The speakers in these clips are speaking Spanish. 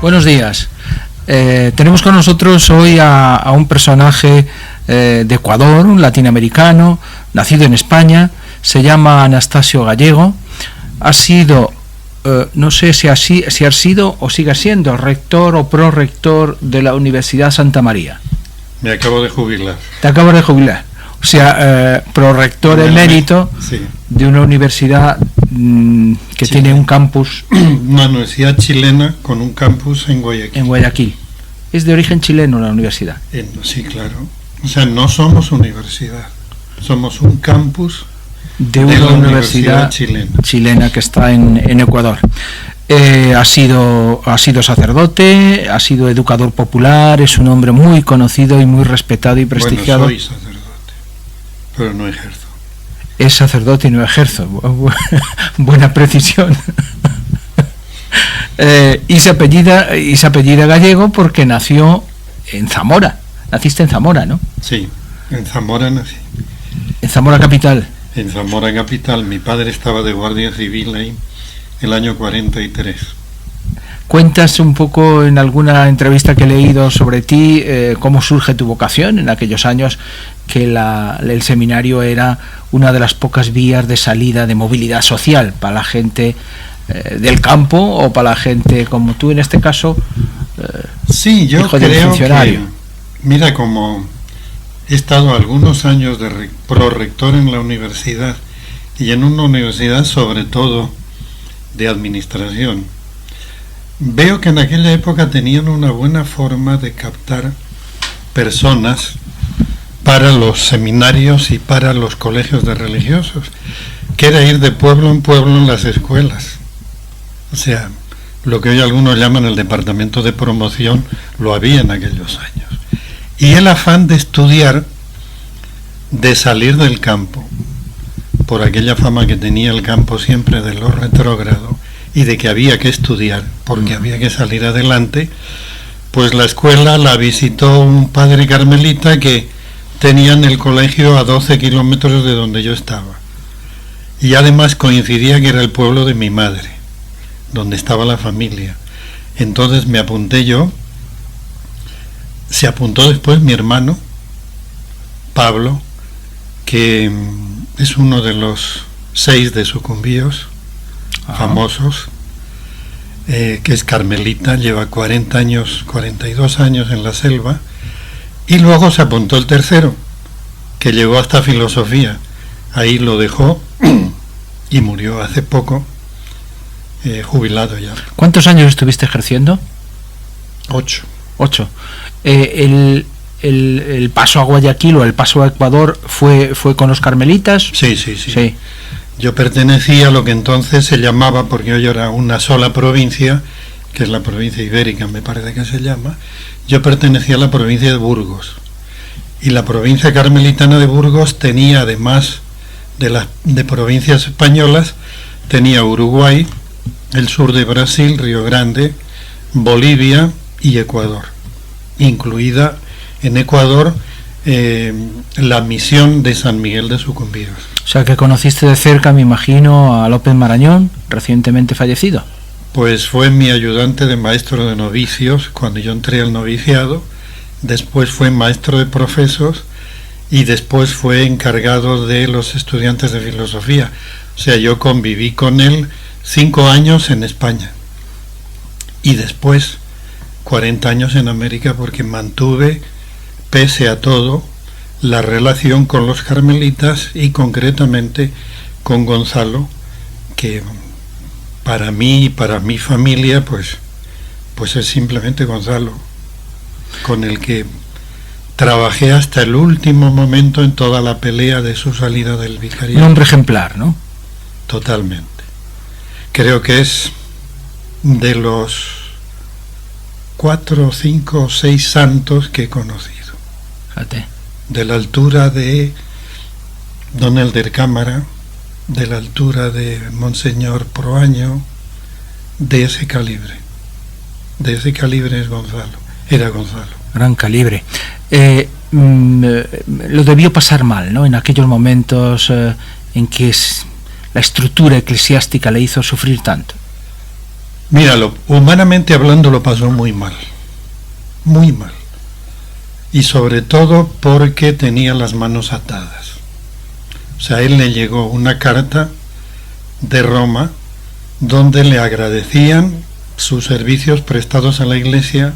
Buenos días. Tenemos con nosotros hoy a un personaje de Ecuador, un latinoamericano, nacido en España, se llama Anastasio Gallego, ha sido, no sé si ha sido o sigue siendo rector o prorector de la Universidad Santa María. Me acabo de jubilar. Te acabas de jubilar. O sea, prorector emérito sí, de una universidad que tiene un campus. Una universidad chilena con un campus en Guayaquil. En Guayaquil. Es de origen chileno la universidad. Sí, claro. O sea, no somos universidad, somos un campus de una universidad chilena que está en Ecuador. Ha sido sacerdote, ha sido educador popular, es un hombre muy conocido y muy respetado y prestigiado. Bueno, soy sacerdote, pero no ejerzo. Es sacerdote y no ejerzo. Buena precisión. Y se apellida Gallego porque nació en Zamora. Naciste en Zamora, ¿no? Sí, en Zamora nací. En Zamora capital. En Zamora capital. Mi padre estaba de guardia civil ahí el año 43. Cuentas un poco en alguna entrevista que he leído sobre ti cómo surge tu vocación en aquellos años que el seminario era una de las pocas vías de salida de movilidad social para la gente del campo o para la gente como tú en este caso. Sí, yo hijo creo del funcionario. que, mira, como he estado algunos años de prorector en la universidad y en una universidad sobre todo de administración, veo que en aquella época tenían una buena forma de captar personas para los seminarios y para los colegios de religiosos, que era ir de pueblo en pueblo en las escuelas. O sea, lo que hoy algunos llaman el departamento de promoción, lo había en aquellos años. Y el afán de estudiar, de salir del campo, por aquella fama que tenía el campo siempre de lo retrógrado, y de que había que estudiar, porque había que salir adelante, pues la escuela la visitó un padre carmelita que tenía en el colegio a 12 kilómetros de donde yo estaba. Y además coincidía que era el pueblo de mi madre, donde estaba la familia. Entonces me apunté yo, se apuntó después mi hermano, Pablo, que es uno de los 6 de sucumbíos famosos, que es carmelita, lleva 42 años en la selva, y luego se apuntó el tercero, que llegó hasta filosofía, ahí lo dejó y murió hace poco, jubilado ya. ¿Cuántos años estuviste ejerciendo? 8. El paso a Guayaquil o el paso a Ecuador fue con los carmelitas. Sí. Yo pertenecía a lo que entonces se llamaba, porque hoy era una sola provincia, que es la provincia ibérica, me parece que se llama. Yo pertenecía a la provincia de Burgos. Y la provincia carmelitana de Burgos tenía, además de provincias españolas, tenía Uruguay, el sur de Brasil, Río Grande, Bolivia y Ecuador. Incluida en Ecuador la misión de San Miguel de Sucumbíos. O sea que conociste de cerca, me imagino, a López Marañón, recientemente fallecido. Pues fue mi ayudante de maestro de novicios cuando yo entré al noviciado, después fue maestro de profesos y después fue encargado de los estudiantes de filosofía. O sea, yo conviví con él 5 años en España y después 40 años en América, porque mantuve, pese a todo, la relación con los carmelitas y concretamente con Gonzalo, que para mí y para mi familia pues es simplemente Gonzalo, con el que trabajé hasta el último momento en toda la pelea de su salida del vicariato. Un hombre ejemplar, ¿no? Totalmente. Creo que es de los 4, 5, 6 santos que he conocido. Fíjate. De la altura de Don Elder Cámara, de la altura de Monseñor Proaño, de ese calibre. De ese calibre es Gonzalo. Era Gonzalo. Gran calibre. Lo debió pasar mal, ¿no? En aquellos momentos en que la estructura eclesiástica le hizo sufrir tanto. Míralo, humanamente hablando lo pasó muy mal, muy mal. Y sobre todo porque tenía las manos atadas. O sea, a él le llegó una carta de Roma donde le agradecían sus servicios prestados a la Iglesia,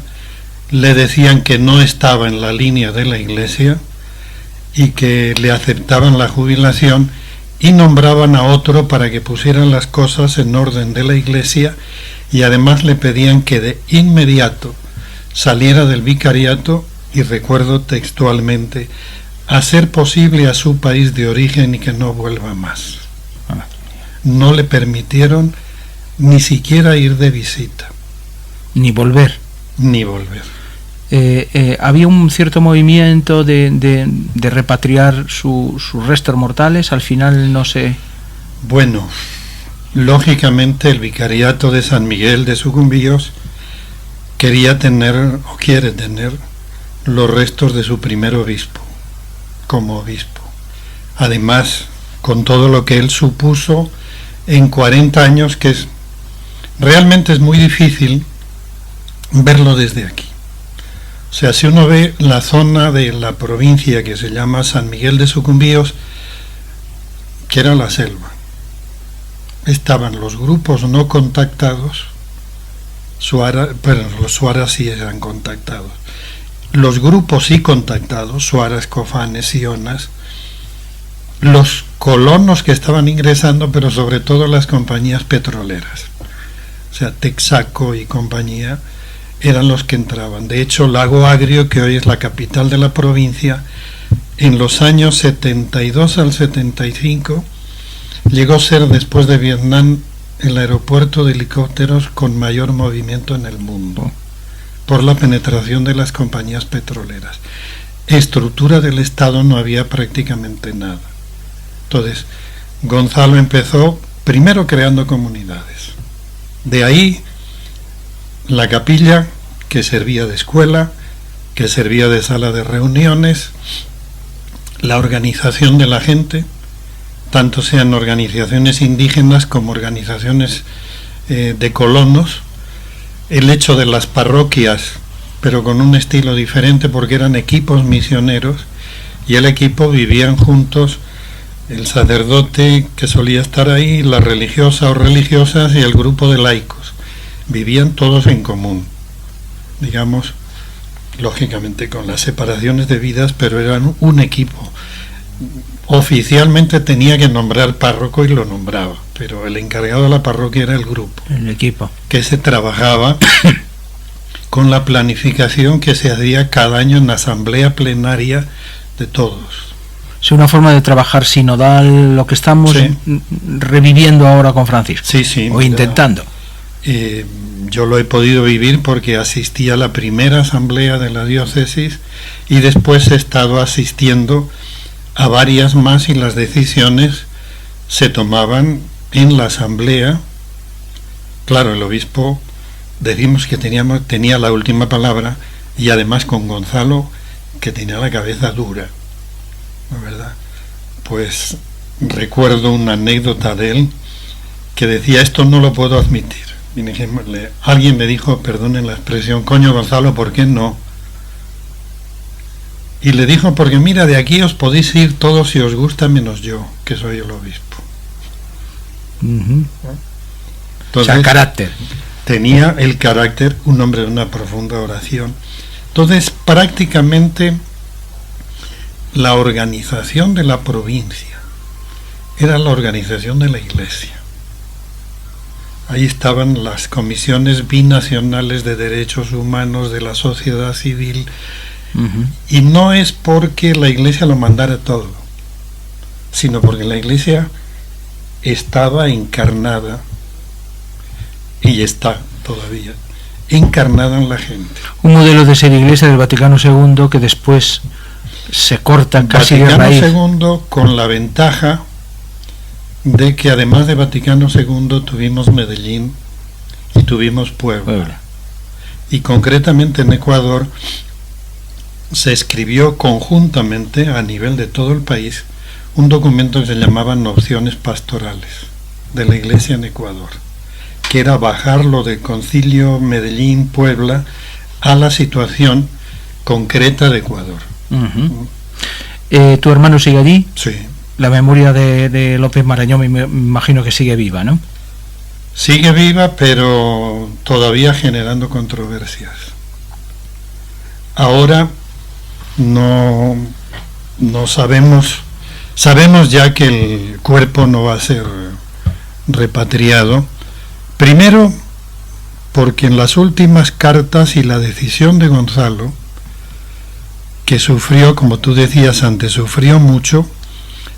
le decían que no estaba en la línea de la Iglesia y que le aceptaban la jubilación y nombraban a otro para que pusieran las cosas en orden de la Iglesia, y además le pedían que de inmediato saliera del vicariato, y recuerdo textualmente, a ser posible a su país de origen y que no vuelva más. No le permitieron ni siquiera ir de visita. Ni volver. Ni volver. Había un cierto movimiento de repatriar sus restos mortales, al final no sé. Bueno, lógicamente el vicariato de San Miguel de Sucumbíos quería tener, o quiere tener, los restos de su primer obispo, como obispo. Además, con todo lo que él supuso en 40 años, que realmente es muy difícil verlo desde aquí. O sea, si uno ve la zona de la provincia que se llama San Miguel de Sucumbíos, que era la selva, estaban los grupos no contactados, los suaras sí eran contactados, los grupos sí contactados, suaras, cofanes, sionas, los colonos que estaban ingresando, pero sobre todo las compañías petroleras, o sea, Texaco y compañía, eran los que entraban. De hecho, Lago Agrio, que hoy es la capital de la provincia, en los años 72 al 75, llegó a ser, después de Vietnam, el aeropuerto de helicópteros con mayor movimiento en el mundo, por la penetración de las compañías petroleras. Estructura del Estado no había prácticamente nada. Entonces, Gonzalo empezó primero creando comunidades. De ahí la capilla, que servía de escuela, que servía de sala de reuniones, la organización de la gente, tanto sean organizaciones indígenas como organizaciones de colonos, el hecho de las parroquias, pero con un estilo diferente porque eran equipos misioneros, y el equipo vivían juntos, el sacerdote que solía estar ahí, la religiosa o religiosas y el grupo de laicos. Vivían todos en común, digamos, lógicamente con las separaciones de vidas, pero eran un equipo. Oficialmente tenía que nombrar párroco y lo nombraba, pero el encargado de la parroquia era el grupo, el equipo, que se trabajaba con la planificación que se hacía cada año en la asamblea plenaria de todos. Es una forma de trabajar sinodal, lo que estamos reviviendo ahora con Francisco, o intentando. Yo lo he podido vivir porque asistí a la primera asamblea de la diócesis y después he estado asistiendo a varias más, y las decisiones se tomaban en la asamblea. Claro, el obispo, decimos que tenía la última palabra, y además con Gonzalo, que tenía la cabeza dura, ¿no es verdad? Pues recuerdo una anécdota de él que decía: esto no lo puedo admitir. Y alguien me dijo, perdonen la expresión, coño Gonzalo, ¿por qué no? Y le dijo, porque mira, de aquí os podéis ir todos si os gusta, menos yo, que soy el obispo. Entonces, o sea, carácter. Tenía el carácter, un hombre de una profunda oración. Entonces, prácticamente, la organización de la provincia era la organización de la Iglesia. Ahí estaban las comisiones binacionales de derechos humanos de la sociedad civil, y no es porque la Iglesia lo mandara todo, sino porque la Iglesia estaba encarnada, y está todavía encarnada en la gente. Un modelo de ser Iglesia del Vaticano II que después se corta casi de raíz. Vaticano II, con la ventaja de que además de Vaticano II tuvimos Medellín y tuvimos Puebla. Y concretamente en Ecuador se escribió conjuntamente a nivel de todo el país un documento que se llamaba Opciones Pastorales de la Iglesia en Ecuador, que era bajarlo del Concilio Medellín-Puebla a la situación concreta de Ecuador. ¿Tu hermano sigue allí? Sí. La memoria de López Marañón me imagino que sigue viva, ¿no? Sigue viva, pero todavía generando controversias. Ahora no sabemos ya que el cuerpo no va a ser repatriado. Primero, porque en las últimas cartas y la decisión de Gonzalo, que sufrió, como tú decías antes, sufrió mucho,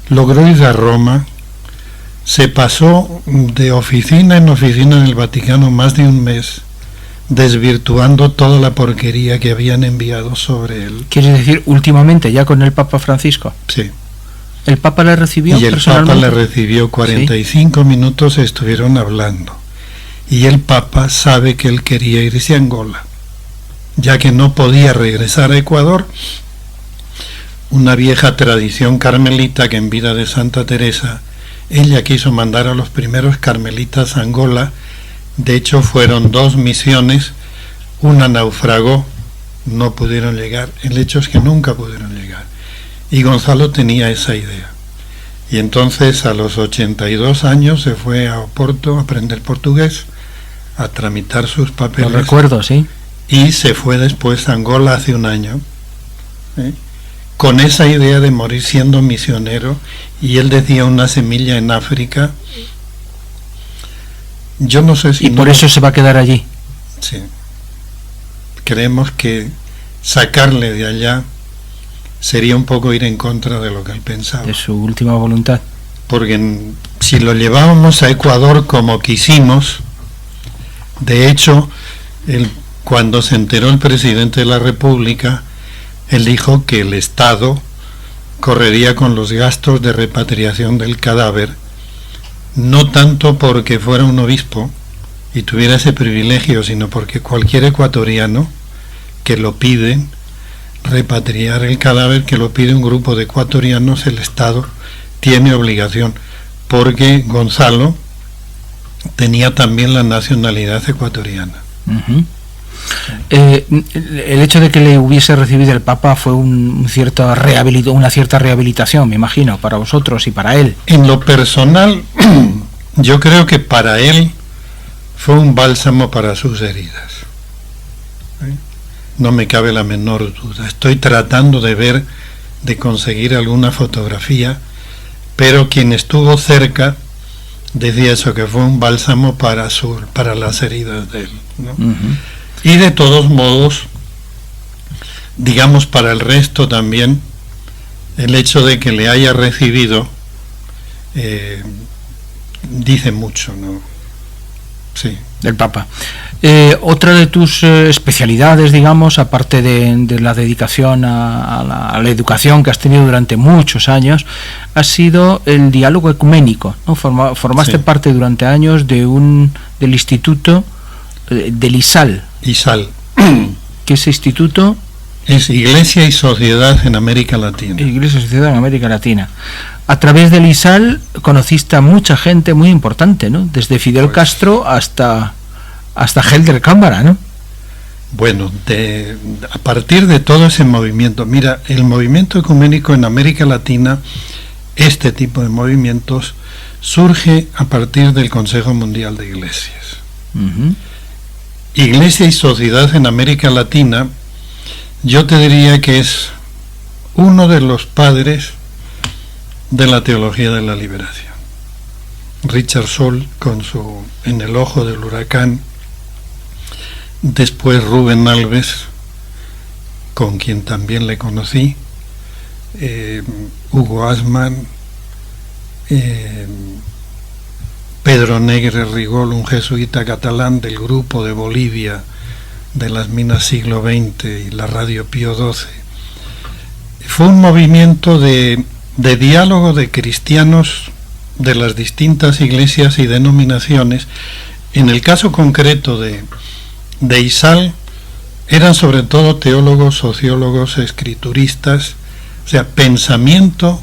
logró ir a Roma, se pasó de oficina en oficina en el Vaticano más de un mes, desvirtuando toda la porquería que habían enviado sobre él. ¿Quieres decir últimamente, ya con el Papa Francisco? Sí. ¿El Papa le recibió? Y el Papa le recibió 45 minutos, estuvieron hablando. Y el Papa sabe que él quería irse a Angola, ya que no podía regresar a Ecuador. Una vieja tradición carmelita que en vida de Santa Teresa, ella quiso mandar a los primeros carmelitas a Angola. De hecho fueron 2 misiones, una naufragó, no pudieron llegar. El hecho es que nunca pudieron llegar. Y Gonzalo tenía esa idea. Y entonces a los 82 años se fue a Oporto a aprender portugués, a tramitar sus papeles. Lo recuerdo, sí. Y se fue después a Angola hace un año, con esa idea de morir siendo misionero. Y él decía una semilla en África. Yo no sé si... Y por eso se va a quedar allí. Sí. Creemos que sacarle de allá sería un poco ir en contra de lo que él pensaba. De su última voluntad. Porque si lo llevábamos a Ecuador como quisimos, de hecho, cuando se enteró el presidente de la República, él dijo que el Estado correría con los gastos de repatriación del cadáver, no tanto porque fuera un obispo y tuviera ese privilegio, sino porque cualquier ecuatoriano que lo pide, repatriar el cadáver, que lo pide un grupo de ecuatorianos, el Estado tiene obligación, porque Gonzalo tenía también la nacionalidad ecuatoriana. El hecho de que le hubiese recibido el Papa fue una cierta rehabilitación, me imagino, para vosotros y para él. En lo personal, yo creo que para él fue un bálsamo para sus heridas. No me cabe la menor duda. Estoy tratando de conseguir alguna fotografía, pero quien estuvo cerca decía eso, que fue un bálsamo para las heridas de él, ¿no? Y de todos modos, digamos, para el resto también, el hecho de que le haya recibido dice mucho, ¿no? Sí. Del Papa. Otra de tus especialidades, digamos, aparte de la dedicación a la educación que has tenido durante muchos años, ha sido el diálogo ecuménico, ¿no? Formaste parte durante años del instituto del ISAL. ISAL. ¿Qué es instituto? Es Iglesia y Sociedad en América Latina. Iglesia y Sociedad en América Latina. A través del ISAL conociste a mucha gente muy importante, ¿no? Desde Fidel Castro hasta Helder Cámara, ¿no? Bueno, a partir de todo ese movimiento, mira, el movimiento ecuménico en América Latina, este tipo de movimientos, surge a partir del Consejo Mundial de Iglesias. Iglesia y Sociedad en América Latina, yo te diría que es uno de los padres de la teología de la liberación. Richard Soul con su En el ojo del huracán, después Rubén Alves, con quien también le conocí, Hugo Asman, Pedro Negre Rigol, un jesuita catalán del grupo de Bolivia de las Minas Siglo XX y la Radio Pío XII. Fue un movimiento de diálogo de cristianos de las distintas iglesias y denominaciones. En el caso concreto de ISAL, eran sobre todo teólogos, sociólogos, escrituristas, o sea, pensamiento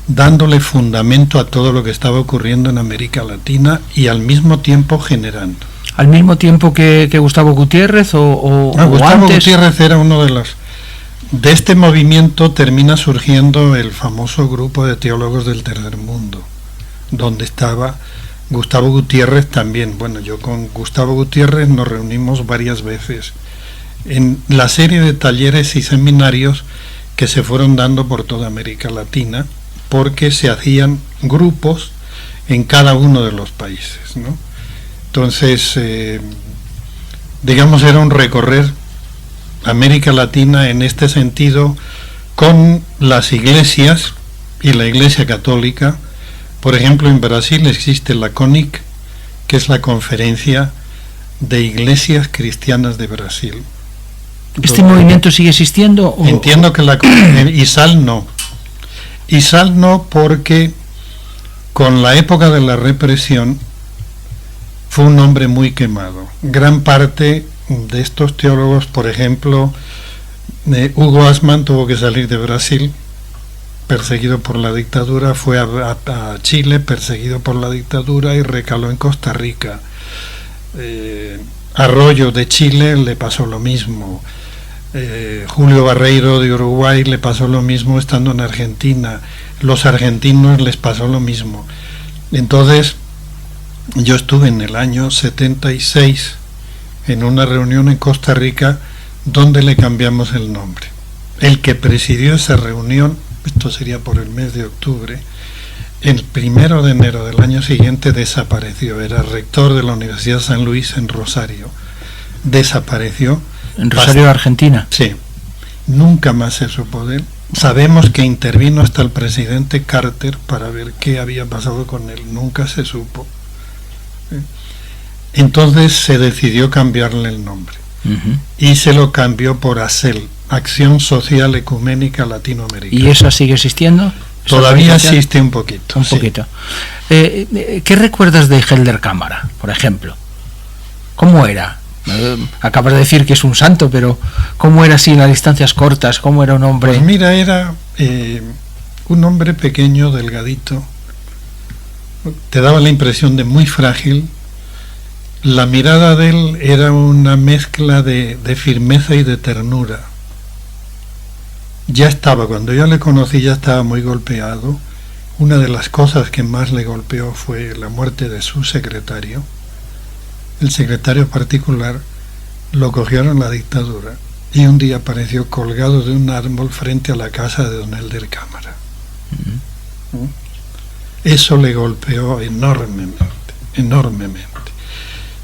dándole fundamento a todo lo que estaba ocurriendo en América Latina y al mismo tiempo generando. ¿Al mismo tiempo que Gustavo Gutiérrez o Gustavo antes? Gutiérrez era uno de los... De este movimiento termina surgiendo el famoso grupo de teólogos del Tercer Mundo, donde estaba Gustavo Gutiérrez también. Bueno, yo con Gustavo Gutiérrez nos reunimos varias veces en la serie de talleres y seminarios que se fueron dando por toda América Latina, porque se hacían grupos en cada uno de los países, ¿no? Entonces, digamos, era un recorrer América Latina en este sentido con las iglesias y la Iglesia Católica. Por ejemplo, en Brasil existe la CONIC, que es la Conferencia de Iglesias Cristianas de Brasil. ¿Este movimiento sigue existiendo? Entiendo que la ISAL no. ISAL no, porque con la época de la represión fue un hombre muy quemado. Gran parte de estos teólogos, por ejemplo, Hugo Asman tuvo que salir de Brasil, perseguido por la dictadura, fue a Chile, perseguido por la dictadura, y recaló en Costa Rica. Arroyo de Chile le pasó lo mismo. Julio Barreiro de Uruguay le pasó lo mismo estando en Argentina. Los argentinos les pasó lo mismo. Entonces, yo estuve en el año 76 en una reunión en Costa Rica donde le cambiamos el nombre. El que presidió esa reunión, esto sería por el mes de octubre, el 1 de enero del año siguiente desapareció. Era rector de la Universidad San Luis en Rosario. Desapareció. ¿En Rosario, Argentina? Sí. Nunca más se supo de él. Sabemos que intervino hasta el presidente Carter para ver qué había pasado con él. Nunca se supo. Entonces se decidió cambiarle el nombre. Y se lo cambió por ASEL, Acción Social Ecuménica Latinoamericana. ¿Y eso sigue existiendo? Todavía existe un poquito. Un poquito. ¿Qué recuerdas de Helder Cámara, por ejemplo? ¿Cómo era? Acabas de decir que es un santo, pero ¿cómo era así en las distancias cortas? ¿Cómo era un hombre? Pues mira, era un hombre pequeño, delgadito. Te daba la impresión de muy frágil. La mirada de él era una mezcla de firmeza y de ternura. Ya estaba, cuando yo le conocí, ya estaba muy golpeado. Una de las cosas que más le golpeó fue la muerte de su secretario. El secretario particular lo cogieron en la dictadura y un día apareció colgado de un árbol frente a la casa de don Helder Cámara. Eso le golpeó enormemente, enormemente.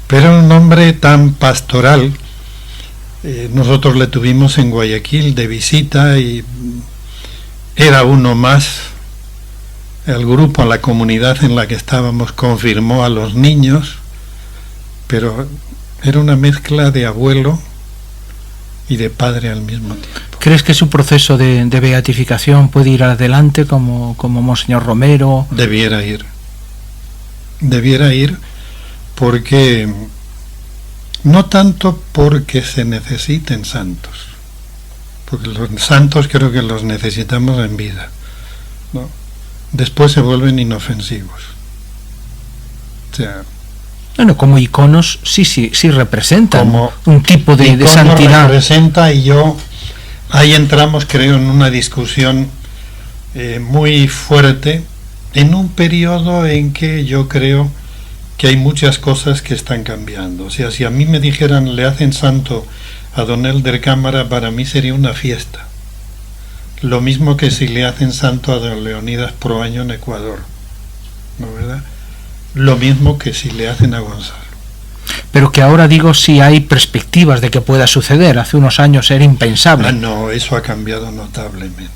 Pero era un hombre tan pastoral. Nosotros le tuvimos en Guayaquil de visita y era uno más. El grupo, la comunidad en la que estábamos, confirmó a los niños, pero era una mezcla de abuelo y de padre al mismo tiempo. ¿Crees que su proceso de beatificación puede ir adelante como Monseñor Romero? Debiera ir porque no tanto porque se necesiten santos, porque los santos creo que los necesitamos en vida, ¿no? Después se vuelven inofensivos. O sea, bueno, como iconos sí representan como un tipo de santidad. Representa, y yo ahí entramos, creo, en una discusión muy fuerte en un periodo en que yo creo que hay muchas cosas que están cambiando. O sea, si a mí me dijeran le hacen santo a don Helder Cámara, para mí sería una fiesta. Lo mismo que si le hacen santo a don Leonidas Proaño en Ecuador, ¿no, verdad? Lo mismo que si le hacen a Gonzalo. Pero que ahora digo si hay perspectivas de que pueda suceder. Hace unos años era impensable. No, eso ha cambiado notablemente.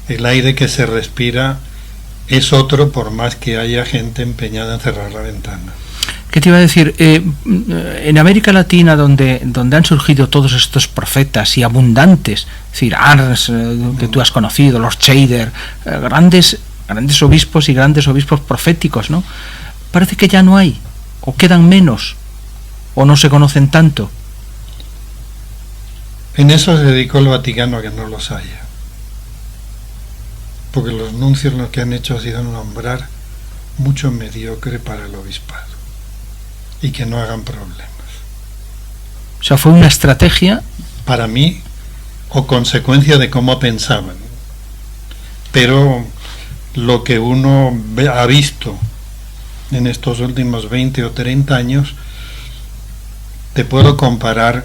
El aire que se respira es otro, por más que haya gente empeñada en cerrar la ventana. ¿Qué te iba a decir? En América Latina, donde han surgido todos estos profetas y abundantes, es decir, Ars, que tú has conocido, los Scheider, grandes obispos y grandes obispos proféticos, ¿no? Parece que ya no hay, o quedan menos, o no se conocen tanto. En eso se dedicó el Vaticano a que no los haya. porque los nuncios lo que han hecho ha sido nombrar mucho mediocre para el obispado y que no hagan problemas. O sea, fue una estrategia. Para mí, o consecuencia de cómo pensaban. Pero lo que uno ha visto en estos últimos 20 o 30 años, te puedo comparar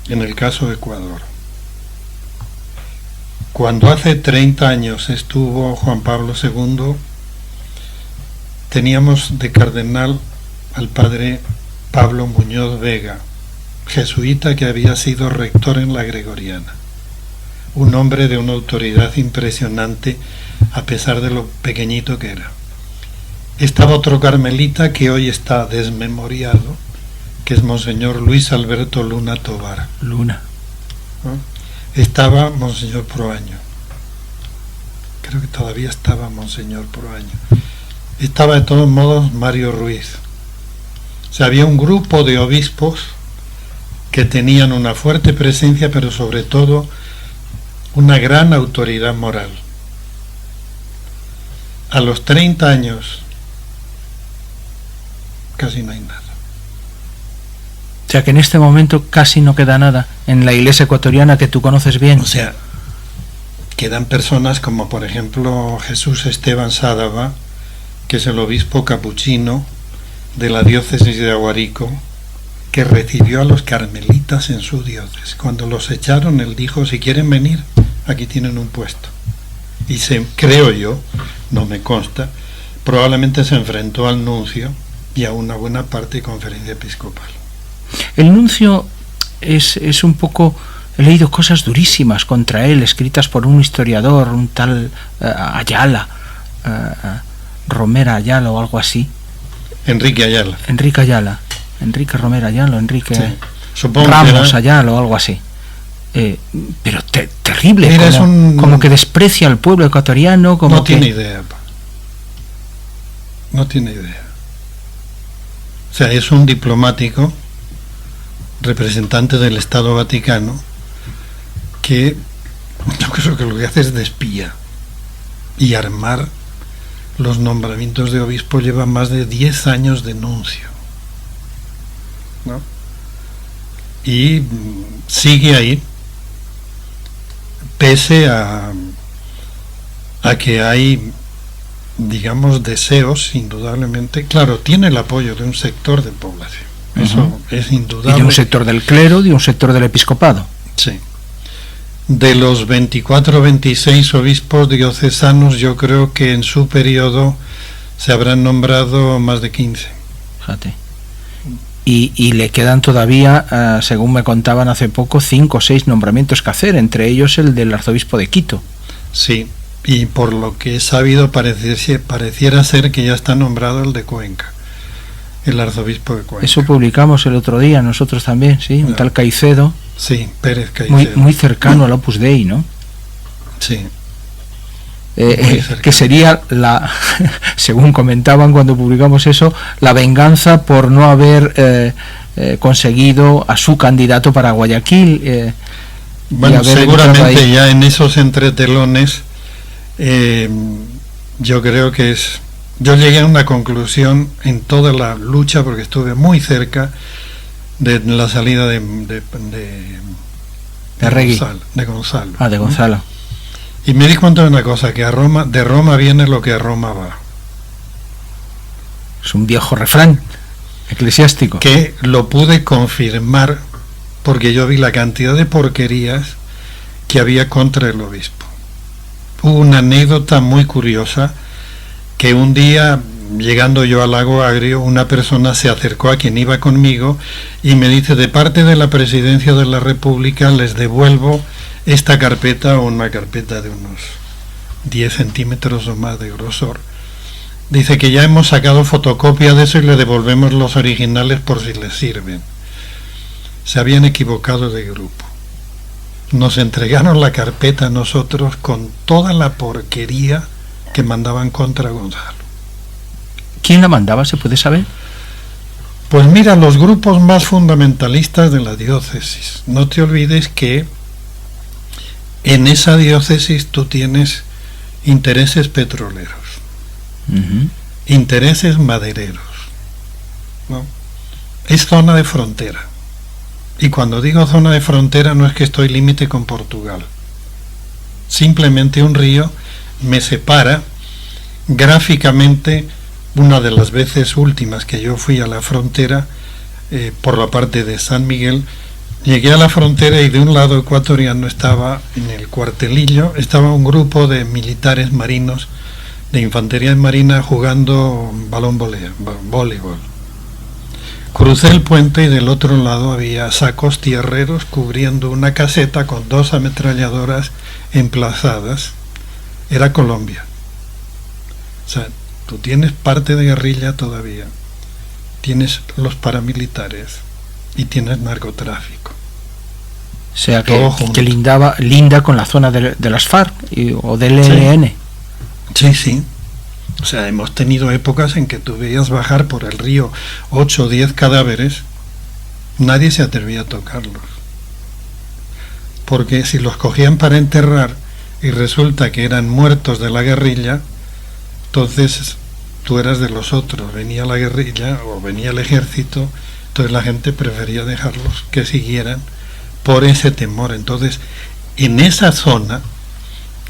en el caso de Ecuador. Cuando hace 30 años estuvo Juan Pablo II, teníamos de cardenal al padre Pablo Muñoz Vega, jesuita que había sido rector en la Gregoriana, un hombre de una autoridad impresionante a pesar de lo pequeñito que era. Estaba otro carmelita que hoy está desmemoriado, que es Monseñor Luis Alberto Luna Tobar. Luna. ¿No? Estaba Monseñor Proaño. Creo que todavía estaba Monseñor Proaño. Estaba de todos modos Mario Ruiz. O sea, había un grupo de obispos que tenían una fuerte presencia, pero sobre todo una gran autoridad moral. A los 30 años casi no hay nada. O sea que en este momento casi no queda nada en la iglesia ecuatoriana que tú conoces bien. O sea, quedan personas como por ejemplo Jesús Esteban Sádava, que es el obispo capuchino de la diócesis de Aguarico, que recibió a los carmelitas en su diócesis. Cuando los echaron, él dijo, si quieren venir, aquí tienen un puesto. Y creo yo, no me consta, probablemente se enfrentó al nuncio y a una buena parte de conferencia episcopal. El nuncio es un poco... He leído cosas durísimas contra él, escritas por un historiador, un tal Ayala, Romera Ayala o algo así. Enrique Ayala. Enrique Romera Ayala, Enrique sí. Ramos Ayala o algo así. Pero terrible. Mira, como que desprecia al pueblo ecuatoriano. Como no tiene idea. No tiene idea. O sea, es un diplomático, representante del Estado Vaticano, que yo creo que lo que hace es de espía y armar los nombramientos de obispo. Lleva más de 10 años de nuncio, ¿no? Y sigue ahí, pese a que hay, digamos, deseos, indudablemente. Claro, tiene el apoyo de un sector de población. Eso es indudable. Y de un sector del clero, de un sector del episcopado. Sí. De los 24 o 26 obispos diocesanos, yo creo que en su periodo se habrán nombrado más de 15. Fíjate. Y le quedan todavía, según me contaban hace poco, 5 o 6 nombramientos que hacer, entre ellos el del arzobispo de Quito. Sí, y por lo que he sabido pareciera ser que ya está nombrado el de Cuenca, el arzobispo de Cuenca. Eso publicamos el otro día, nosotros también, sí, un tal Caicedo. Sí, Pérez Caicedo. Muy cercano al Opus Dei, ¿no? Sí. Que sería según comentaban cuando publicamos eso, la venganza por no haber conseguido a su candidato para Guayaquil. Bueno, seguramente ya en esos entretelones, yo creo que yo llegué a una conclusión en toda la lucha, porque estuve muy cerca de la salida de Gonzalo. De Gonzalo. Y me di cuenta de una cosa, que de Roma viene lo que a Roma va. Es un viejo refrán eclesiástico. Que lo pude confirmar porque yo vi la cantidad de porquerías que había contra el obispo. Hubo una anécdota muy curiosa, que un día, llegando yo al Lago Agrio, una persona se acercó a quien iba conmigo y me dice, de parte de la Presidencia de la República les devuelvo esta carpeta, o una carpeta de unos 10 centímetros o más de grosor. Dice que ya hemos sacado fotocopia de eso y le devolvemos los originales por si les sirven. Se habían equivocado de grupo. Nos entregaron la carpeta a nosotros con toda la porquería que mandaban contra Gonzalo. ¿Quién la mandaba, se puede saber? Pues mira, los grupos más fundamentalistas de la diócesis. No te olvides que en esa diócesis tú tienes intereses petroleros, intereses madereros, ¿no? Es zona de frontera. Y cuando digo zona de frontera no es que estoy límite con Portugal. Simplemente un río me separa gráficamente. Una de las veces últimas que yo fui a la frontera, por la parte de San Miguel, llegué a la frontera y de un lado ecuatoriano estaba, en el cuartelillo, estaba un grupo de militares marinos, de infantería marina, jugando voleibol. Crucé el puente y del otro lado había sacos tierreros cubriendo una caseta con 2 ametralladoras emplazadas. Era Colombia. O sea, tú tienes parte de guerrilla todavía, tienes los paramilitares y tienes narcotráfico. O sea, que linda con la zona de las FARC o del ELN. Sí, sí. O sea, hemos tenido épocas en que tú veías bajar por el río 8 o 10 cadáveres, nadie se atrevía a tocarlos. Porque si los cogían para enterrar y resulta que eran muertos de la guerrilla, entonces tú eras de los otros, venía la guerrilla o venía el ejército, entonces la gente prefería dejarlos que siguieran por ese temor. Entonces, en esa zona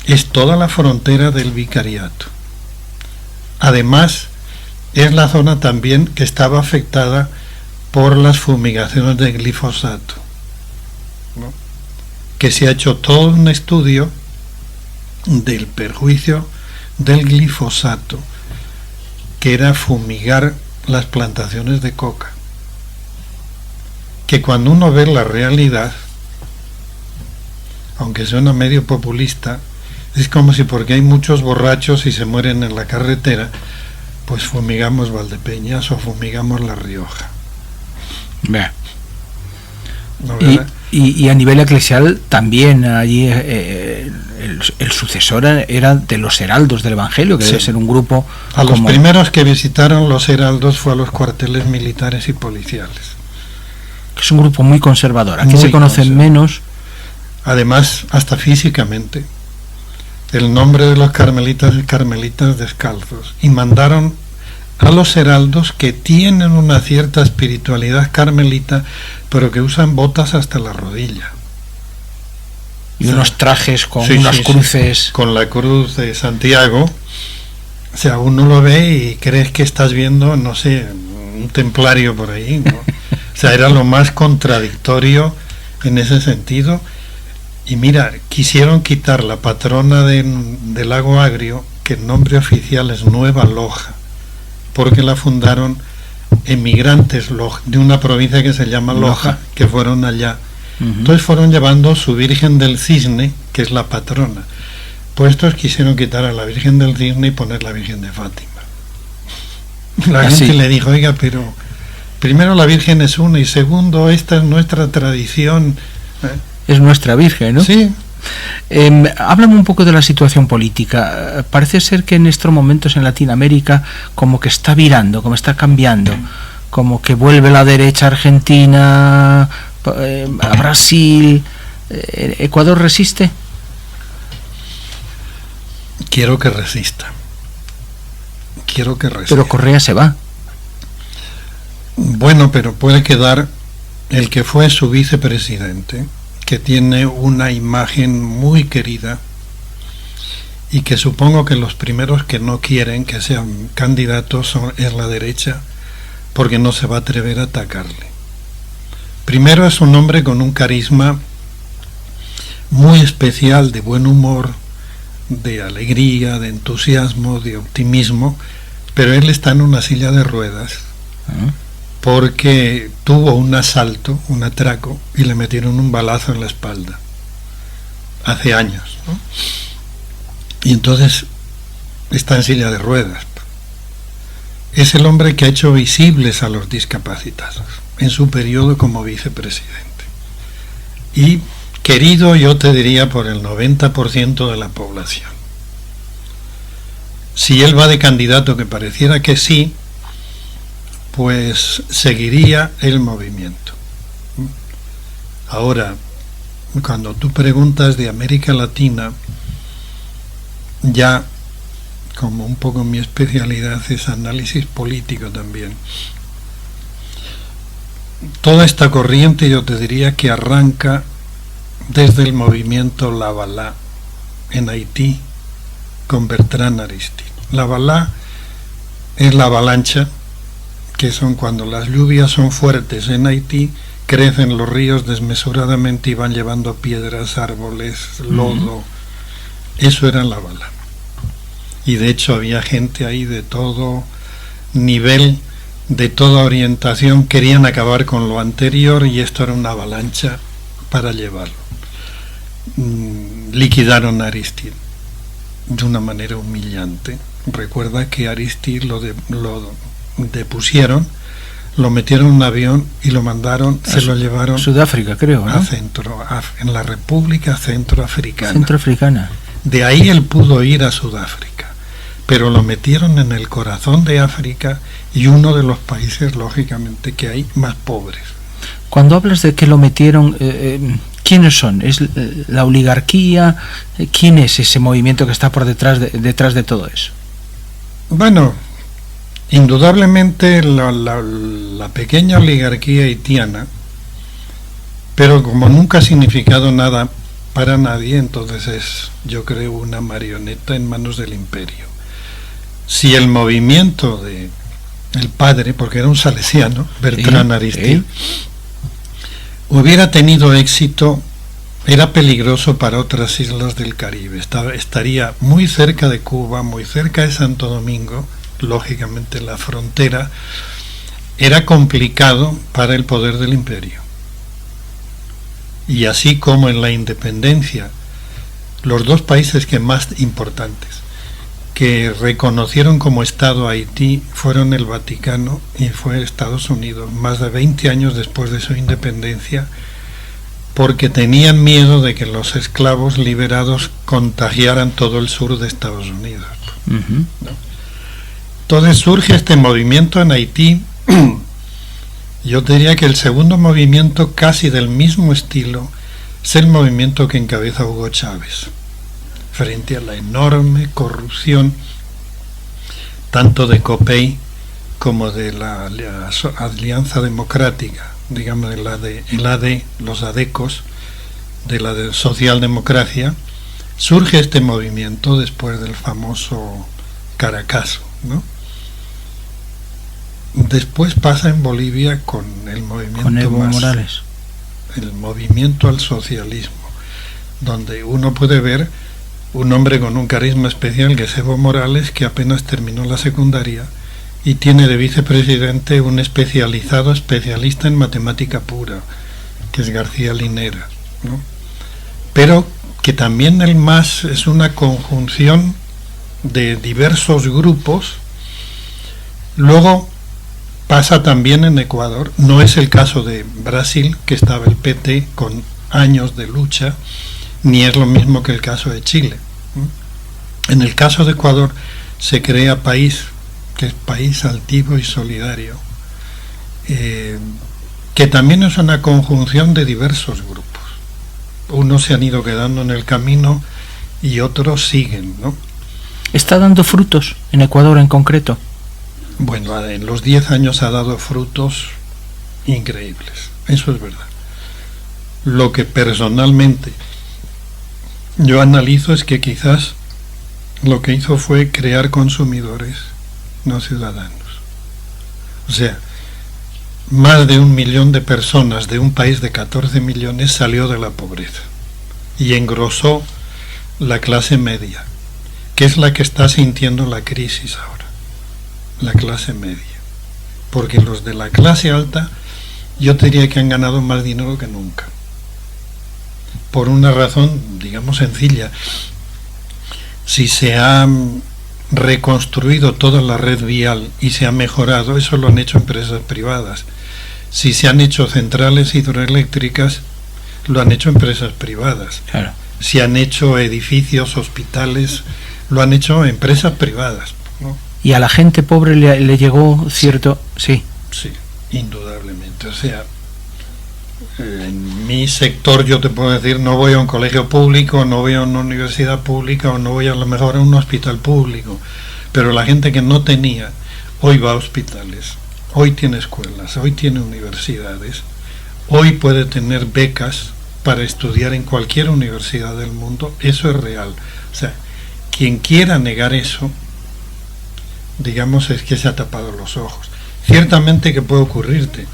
es toda la frontera del vicariato. Además, es la zona también que estaba afectada por las fumigaciones de glifosato, ¿no? Que se ha hecho todo un estudio del perjuicio del glifosato, que era fumigar las plantaciones de coca, que cuando uno ve la realidad, aunque suena medio populista, es como si porque hay muchos borrachos y se mueren en la carretera, pues fumigamos Valdepeñas o fumigamos La Rioja. ¿No, y a nivel eclesial también allí el sucesor era de los heraldos del Evangelio, que debe ser un grupo... A los primeros que visitaron los heraldos fue a los cuarteles militares y policiales. Es un grupo muy conservador, aquí se conocen menos. Además, hasta físicamente. El nombre de los carmelitas es Carmelitas Descalzos, y mandaron a los heraldos que tienen una cierta espiritualidad carmelita, pero que usan botas hasta la rodilla. Y unos trajes con unas cruces. Sí. Con la cruz de Santiago. O sea, uno lo ve y crees que estás viendo, no sé, un templario por ahí, ¿no? O sea, era lo más contradictorio en ese sentido. Y mira, quisieron quitar la patrona del Lago Agrio, que el nombre oficial es Nueva Loja, porque la fundaron emigrantes de una provincia que se llama Loja, que fueron allá. Entonces fueron llevando su Virgen del Cisne, que es la patrona. Pues estos quisieron quitar a la Virgen del Cisne y poner la Virgen de Fátima. La gente le dijo, oiga, pero primero la Virgen es una y segundo, esta es nuestra tradición. Es nuestra Virgen, ¿no? Sí. Háblame un poco de la situación política. Parece ser que en estos momentos en Latinoamérica como que está virando, como está cambiando, como que vuelve la derecha argentina a Brasil. ¿Ecuador resiste? Quiero que resista. Pero Correa se va. Bueno, pero puede quedar el que fue su vicepresidente, que tiene una imagen muy querida y que supongo que los primeros que no quieren que sean candidatos es la derecha, porque no se va a atrever a atacarle. Primero, es un hombre con un carisma muy especial, de buen humor, de alegría, de entusiasmo, de optimismo, pero él está en una silla de ruedas porque tuvo un asalto, un atraco, y le metieron un balazo en la espalda hace años, ¿no? Y entonces está en silla de ruedas. Es el hombre que ha hecho visibles a los discapacitados en su periodo como vicepresidente, y querido, yo te diría, por el 90% de la población. Si él va de candidato, que pareciera que sí, pues seguiría el movimiento. Ahora, cuando tú preguntas de América Latina, ya como un poco mi especialidad es análisis político también. Toda esta corriente yo te diría que arranca desde el movimiento Lavalá en Haití con Bertrand Aristide. Lavalá es la avalancha, que son cuando las lluvias son fuertes en Haití, crecen los ríos desmesuradamente y van llevando piedras, árboles, lodo. Eso era Lavalá. Y de hecho había gente ahí de todo nivel, de toda orientación, querían acabar con lo anterior y esto era una avalancha para llevarlo. Liquidaron a Aristide de una manera humillante. Recuerda que Aristide lo depusieron, lo metieron en un avión y lo mandaron, lo llevaron Sudáfrica, creo, ¿no? En la República Centroafricana. Centroafricana. De ahí él pudo ir a Sudáfrica, pero lo metieron en el corazón de África y uno de los países, lógicamente, que hay más pobres. Cuando hablas de que lo metieron, ¿quiénes son? ¿Es la oligarquía? ¿Quién es ese movimiento que está por detrás de todo eso? Bueno, indudablemente la pequeña oligarquía haitiana, pero como nunca ha significado nada para nadie, entonces es, yo creo, una marioneta en manos del imperio. Si el movimiento de el padre, porque era un salesiano, Bertrand Aristide, hubiera tenido éxito, era peligroso para otras islas del Caribe. Estaría muy cerca de Cuba, muy cerca de Santo Domingo, lógicamente la frontera, era complicado para el poder del imperio. Y así como en la independencia, los dos países que más importantes que reconocieron como Estado a Haití fueron el Vaticano y fue Estados Unidos, más de 20 años después de su independencia, porque tenían miedo de que los esclavos liberados contagiaran todo el sur de Estados Unidos. ¿No? Entonces surge este movimiento en Haití. Yo diría que el segundo movimiento, casi del mismo estilo, es el movimiento que encabeza Hugo Chávez, frente a la enorme corrupción tanto de COPEI como de la Alianza Democrática, digamos el AD, los ADECOS, de la socialdemocracia. Surge este movimiento después del famoso Caracazo, ¿no? Después pasa en Bolivia con el movimiento con Evo Morales, el movimiento al socialismo, donde uno puede ver un hombre con un carisma especial que es Evo Morales, que apenas terminó la secundaria y tiene de vicepresidente un especialista en matemática pura, que es García Linera, ¿no? Pero que también el MAS es una conjunción de diversos grupos. Luego pasa también en Ecuador, no es el caso de Brasil, que estaba el PT con años de lucha, ni es lo mismo que el caso de Chile. En el caso de Ecuador se crea País, que es País Altivo y Solidario, que también es una conjunción de diversos grupos. Unos se han ido quedando en el camino y otros siguen, ¿no? ¿Está dando frutos en Ecuador en concreto? Bueno, en los 10 años ha dado frutos increíbles, eso es verdad. Lo que personalmente yo analizo es que quizás lo que hizo fue crear consumidores, no ciudadanos. O sea, más de 1 millón de personas de un país de 14 millones salió de la pobreza y engrosó la clase media, que es la que está sintiendo la crisis ahora. La clase media, porque los de la clase alta yo diría que han ganado más dinero que nunca, por una razón, digamos, sencilla. Si se ha reconstruido toda la red vial y se ha mejorado, eso lo han hecho empresas privadas. Si se han hecho centrales hidroeléctricas, lo han hecho empresas privadas. Claro. Si han hecho edificios, hospitales, lo han hecho empresas privadas, ¿no? ¿Y a la gente pobre le llegó cierto...? Sí. Sí, indudablemente. O sea, En mi sector yo te puedo decir, no voy a un colegio público, no voy a una universidad pública o no voy a lo mejor a un hospital público, pero la gente que no tenía, hoy va a hospitales, hoy tiene escuelas, hoy tiene universidades, hoy puede tener becas para estudiar en cualquier universidad del mundo. Eso es real. O sea, quien quiera negar eso, digamos, es que se ha tapado los ojos. Ciertamente que puede ocurrirte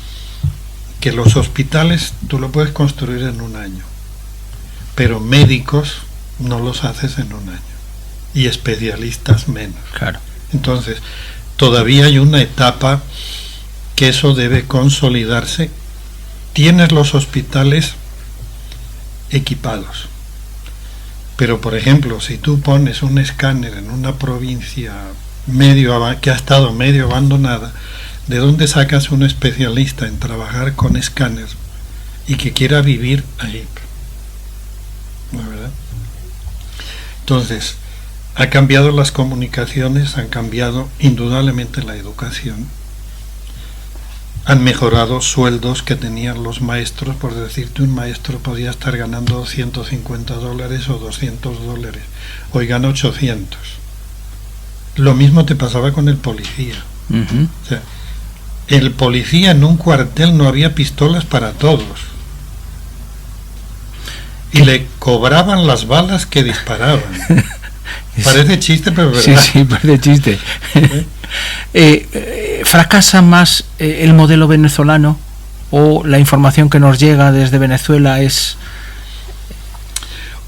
que los hospitales tú lo puedes construir en un año, pero médicos no los haces en un año, y especialistas menos. Claro. Entonces, todavía hay una etapa que eso debe consolidarse. Tienes los hospitales equipados, pero por ejemplo, si tú pones un escáner en una provincia que ha estado medio abandonada, ¿de dónde sacas un especialista en trabajar con escáner y que quiera vivir allí? ¿No es verdad? Entonces, ha cambiado las comunicaciones, han cambiado indudablemente la educación, han mejorado sueldos que tenían los maestros. Por decirte, un maestro podía estar ganando $150 o $200, hoy gana 800. Lo mismo te pasaba con el policía. O sea, el policía en un cuartel no había pistolas para todos, y le cobraban las balas que disparaban. Parece chiste, pero es verdad. Sí, parece chiste. ¿Fracasa más el modelo venezolano, o la información que nos llega desde Venezuela es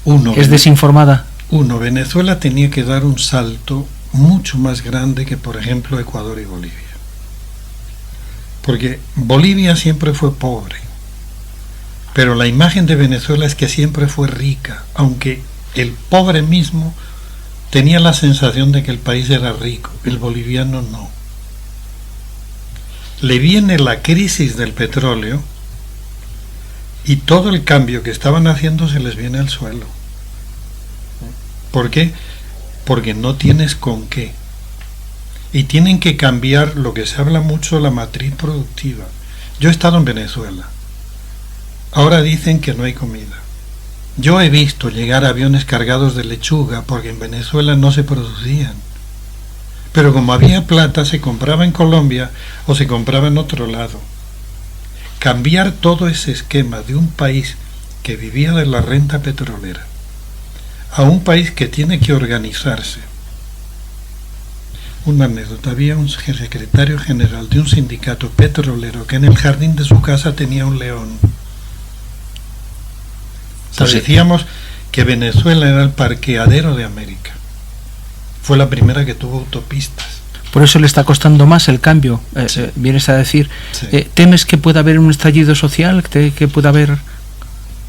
desinformada? Venezuela tenía que dar un salto mucho más grande que, por ejemplo, Ecuador y Bolivia. Porque Bolivia siempre fue pobre, pero la imagen de Venezuela es que siempre fue rica, aunque el pobre mismo tenía la sensación de que el país era rico, el boliviano no. Le viene la crisis del petróleo y todo el cambio que estaban haciendo se les viene al suelo. ¿Por qué? Porque no tienes con qué. Y tienen que cambiar, lo que se habla mucho, la matriz productiva. Yo he estado en Venezuela. Ahora dicen que no hay comida. Yo he visto llegar aviones cargados de lechuga porque en Venezuela no se producían. Pero como había plata, se compraba en Colombia o se compraba en otro lado. Cambiar todo ese esquema de un país que vivía de la renta petrolera a un país que tiene que organizarse. Una anécdota: había un secretario general de un sindicato petrolero que en el jardín de su casa tenía un león. O sea, decíamos que Venezuela era el parqueadero de América. Fue la primera que tuvo autopistas. Por eso le está costando más el cambio, Sí. Vienes a decir. Sí. ¿Temes que pueda haber un estallido social? ¿Que pueda haber?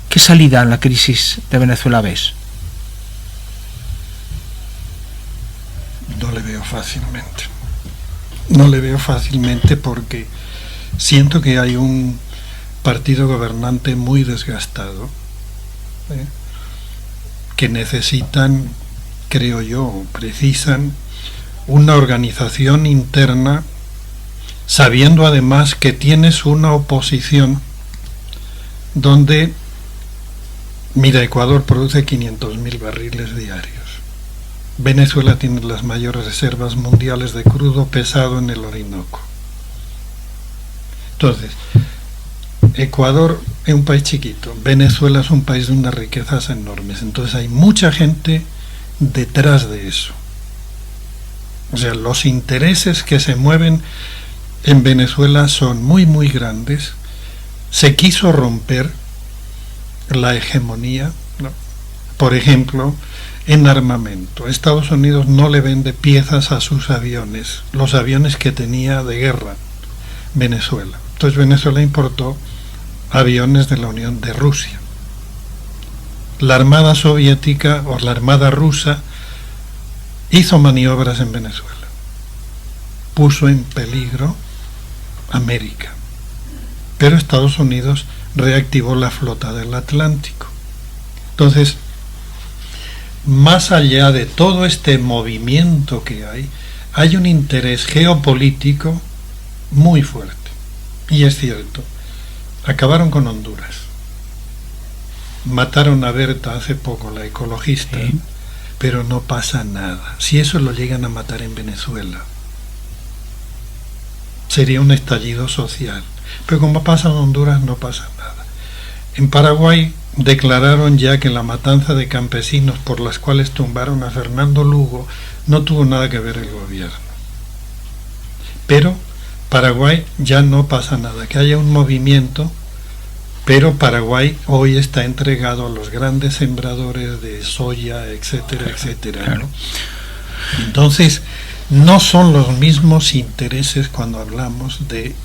¿Qué salida a la crisis de Venezuela ves? No le veo fácilmente. No le veo fácilmente porque siento que hay un partido gobernante muy desgastado, que necesitan, creo yo, precisan una organización interna, sabiendo además que tienes una oposición donde, mira, Ecuador produce 500.000 barriles diarios. Venezuela tiene las mayores reservas mundiales de crudo pesado en el Orinoco. Entonces, Ecuador es un país chiquito, Venezuela es un país de unas riquezas enormes, entonces hay mucha gente detrás de eso. O sea, los intereses que se mueven en Venezuela son muy, muy grandes. Se quiso romper la hegemonía, ¿no? Por ejemplo, en armamento. Estados Unidos no le vende piezas a sus aviones, los aviones que tenía de guerra Venezuela. Entonces Venezuela importó aviones de la Unión de Rusia. La Armada soviética o la Armada rusa hizo maniobras en Venezuela, puso en peligro América, pero Estados Unidos reactivó la flota del Atlántico. Entonces, más allá de todo este movimiento que hay un interés geopolítico muy fuerte. Y es cierto, Acabaron con Honduras. Mataron a Berta hace poco, la ecologista, Sí. pero no pasa nada. Si eso lo llegan a matar en Venezuela, sería un estallido social. Pero como pasa en Honduras, no pasa nada. En Paraguay declararon ya que la matanza de campesinos por las cuales tumbaron a Fernando Lugo no tuvo nada que ver el gobierno. Pero Paraguay ya no pasa nada, que haya un movimiento, pero Paraguay hoy está entregado a los grandes sembradores de soya, etcétera, etcétera, Claro. ¿no? Entonces, no son los mismos intereses cuando hablamos de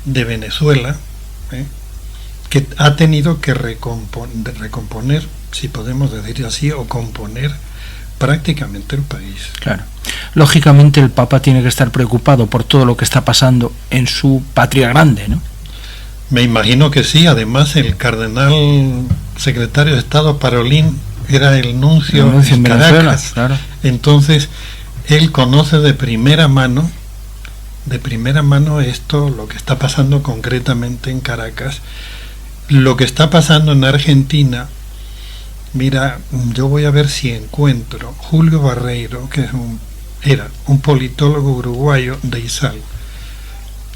Venezuela, ¿eh? Que ha tenido que recomponer, si podemos decir así, o componer prácticamente el país. Claro. Lógicamente el Papa tiene que estar preocupado por todo lo que está pasando en su patria grande, ¿no? Me imagino que sí. Además, el cardenal secretario de Estado Parolín era el nuncio en en Venezuela, Caracas. claro. Entonces, él conoce de primera mano esto, lo que está pasando concretamente en Caracas, lo que está pasando en Argentina. Mira, yo voy a ver si encuentro Julio Barreiro, que era un politólogo uruguayo de Izal.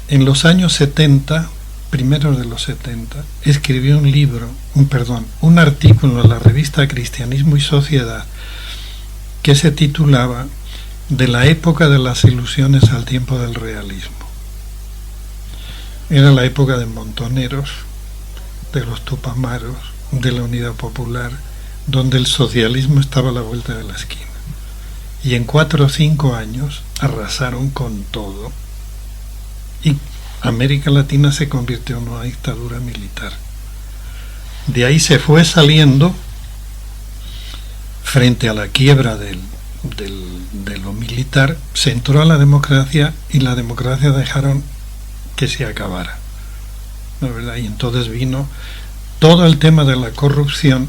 En los años 70, primeros de los 70, escribió un artículo en la revista Cristianismo y Sociedad que se titulaba De la época de las ilusiones al tiempo del realismo. Era la época de Montoneros, de los Tupamaros, de la Unidad Popular, donde el socialismo estaba a la vuelta de la esquina. Y en 4 o 5 años arrasaron con todo y América Latina se convirtió en una dictadura militar. De ahí se fue saliendo frente a la quiebra de lo militar, se entró a la democracia y la democracia dejaron que se acabara, ¿no es verdad? Y entonces vino todo el tema de la corrupción,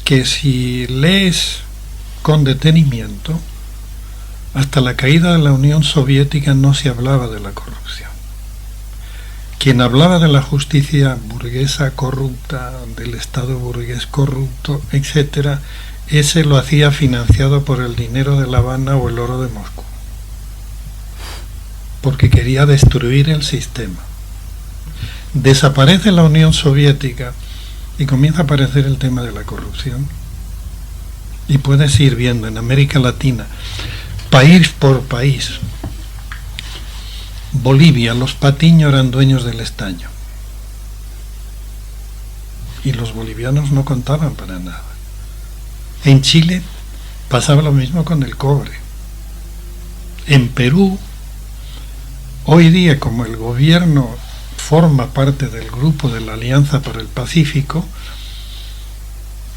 que si lees con detenimiento, hasta la caída de la Unión Soviética no se hablaba de la corrupción. Quien hablaba de la justicia burguesa corrupta, del Estado burgués corrupto, etcétera, ese lo hacía financiado por el dinero de La Habana o el oro de Moscú, porque quería destruir el sistema. Desaparece la Unión Soviética y comienza a aparecer el tema de la corrupción. Y puedes ir viendo en América Latina, país por país. Bolivia, los Patiño eran dueños del estaño. Y los bolivianos no contaban para nada. En Chile pasaba lo mismo con el cobre. En Perú, hoy día, como el gobierno forma parte del grupo de la Alianza para el Pacífico,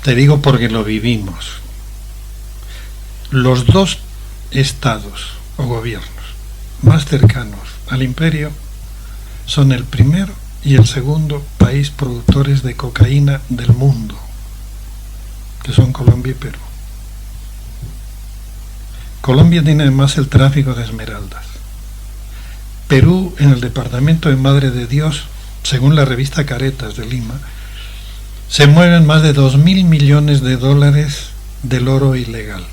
te digo porque lo vivimos. Los dos estados o gobiernos más cercanos al imperio son el primero y el segundo país productores de cocaína del mundo, que son Colombia y Perú. Colombia tiene además el tráfico de esmeraldas. Perú, en el departamento de Madre de Dios, según la revista Caretas de Lima, se mueven más de 2.000 millones de dólares del oro ilegal.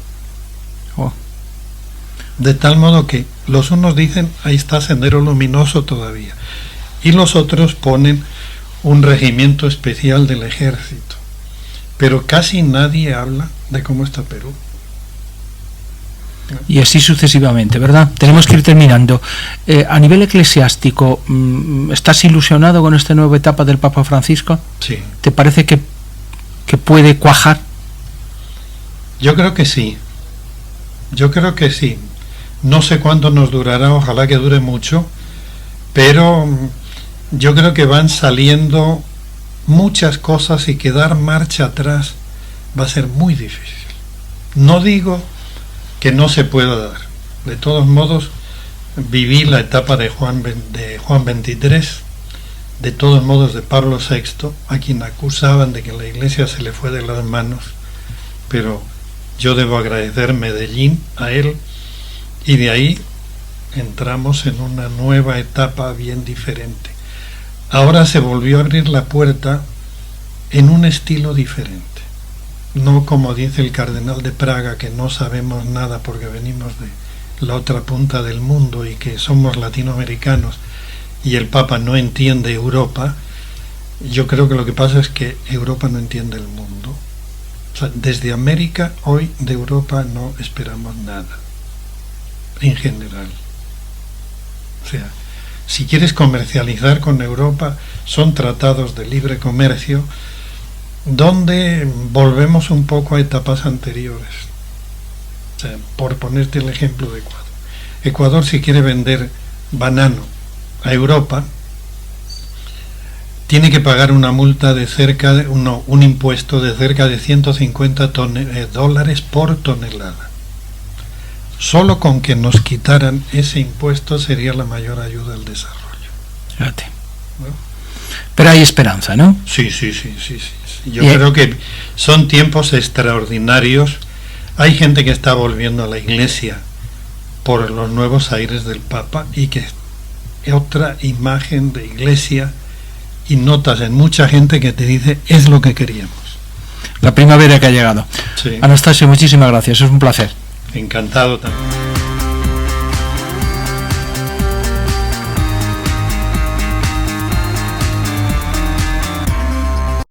Oh. De tal modo que los unos dicen, ahí está Sendero Luminoso todavía, y los otros ponen un regimiento especial del ejército. Pero casi nadie habla de cómo está Perú. Y así sucesivamente, ¿verdad? Tenemos que ir terminando. A nivel eclesiástico, ¿estás ilusionado con esta nueva etapa del Papa Francisco? Sí. ¿Te parece que puede cuajar? Yo creo que sí. Yo creo que sí. No sé cuánto nos durará, ojalá que dure mucho, pero yo creo que van saliendo muchas cosas y que dar marcha atrás va a ser muy difícil. No digo que no se pueda dar. De todos modos, viví la etapa de Juan XXIII, de todos modos de Pablo VI, a quien acusaban de que la Iglesia se le fue de las manos, pero yo debo agradecer Medellín a él, y de ahí entramos en una nueva etapa bien diferente. ahora se volvió a abrir la puerta en un estilo diferente. No como dice el cardenal de Praga, que no sabemos nada porque venimos de la otra punta del mundo y que somos latinoamericanos y el Papa no entiende Europa. Yo creo que lo que pasa es que Europa no entiende el mundo. O sea, desde América, hoy de Europa no esperamos nada, en general. O sea, si quieres comercializar con Europa, son tratados de libre comercio donde volvemos un poco a etapas anteriores. O sea, por ponerte el ejemplo de Ecuador. Ecuador, si quiere vender banano a Europa, tiene que pagar una multa de cerca de un impuesto de cerca de $150 por tonelada. Solo con que nos quitaran ese impuesto sería la mayor ayuda al desarrollo. Fíjate. ¿No? Pero hay esperanza, ¿no? Sí. Yo creo que son tiempos extraordinarios. Hay gente que está volviendo a la Iglesia por los nuevos aires del Papa y que otra imagen de Iglesia, y notas en mucha gente que te dice es lo que queríamos. La primavera que ha llegado. Sí. Anastasio, muchísimas gracias, es un placer. Encantado también.